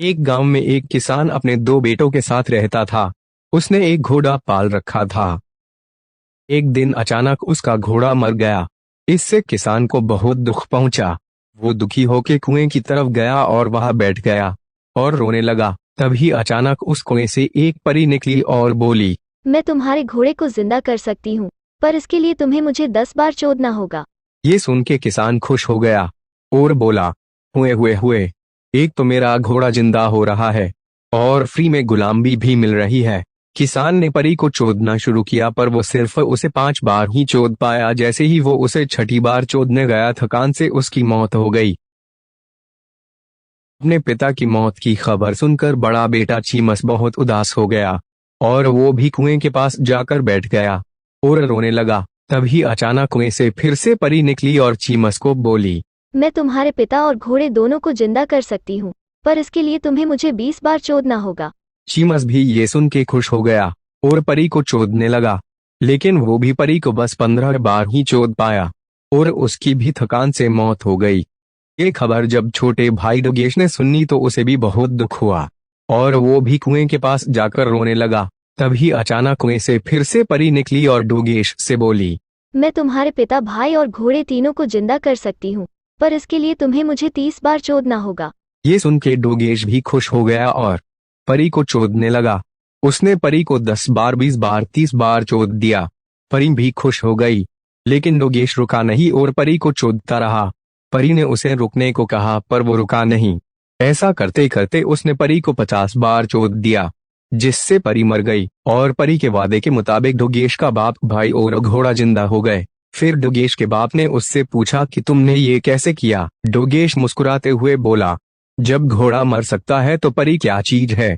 एक गांव में एक किसान अपने दो बेटों के साथ रहता था। उसने एक घोड़ा पाल रखा था। एक दिन अचानक उसका घोड़ा मर गया। इससे किसान को बहुत दुख पहुंचा। वो दुखी होकर कुएं की तरफ गया और वहां बैठ गया और रोने लगा। तभी अचानक उस कुएं से एक परी निकली और बोली, मैं तुम्हारे घोड़े को जिंदा कर सकती हूँ, पर इसके लिए तुम्हें मुझे 10 बार चोदना होगा। ये सुन के किसान खुश हो गया और बोला, हुए हुए हुए, एक तो मेरा घोड़ा जिंदा हो रहा है और फ्री में गुलामी भी मिल रही है। किसान ने परी को चोदना शुरू किया, पर वो सिर्फ उसे 5 बार ही चोद पाया। जैसे ही वो उसे छठी बार चोदने गया, थकान से उसकी मौत हो गई। अपने पिता की मौत की खबर सुनकर बड़ा बेटा चीमस बहुत उदास हो गया और वो भी कुएं के पास जाकर बैठ गया और रोने लगा। तभी अचानक कुएं से फिर से परी निकली और चीमस को बोली, मैं तुम्हारे पिता और घोड़े दोनों को जिंदा कर सकती हूँ, पर इसके लिए तुम्हें मुझे 20 बार चोदना होगा। चीमस भी ये सुन के खुश हो गया और परी को चोदने लगा, लेकिन वो भी परी को बस 15 बार ही चोद पाया और उसकी भी थकान से मौत हो गई। ये खबर जब छोटे भाई डोगेश ने सुनी तो उसे भी बहुत दुख हुआ और वो भी कुएं के पास जाकर रोने लगा। तभी अचानक कुएं से फिर से परी निकली और डोगेश से बोली, मैं तुम्हारे पिता, भाई और घोड़े तीनों को जिंदा कर सकती हूँ, पर इसके लिए तुम्हें मुझे 30 बार चोदना होगा। ये सुन के डोगेश भी खुश हो गया और परी को चोदने लगा। उसने परी को 10 बार, 20 बार, 30 बार चोद दिया। परी भी खुश हो गई, लेकिन डोगेश रुका नहीं और परी को चोदता रहा। परी ने उसे रुकने को कहा, पर वो रुका नहीं। ऐसा करते करते उसने परी को 50 बार चोद दिया, जिससे परी मर गई और परी के वादे के मुताबिक डोगेश का बाप, भाई और घोड़ा जिंदा हो गए। फिर डोगेश के बाप ने उससे पूछा कि तुमने ये कैसे किया? डोगेश मुस्कुराते हुए बोला, जब घोड़ा मर सकता है तो परी क्या चीज है।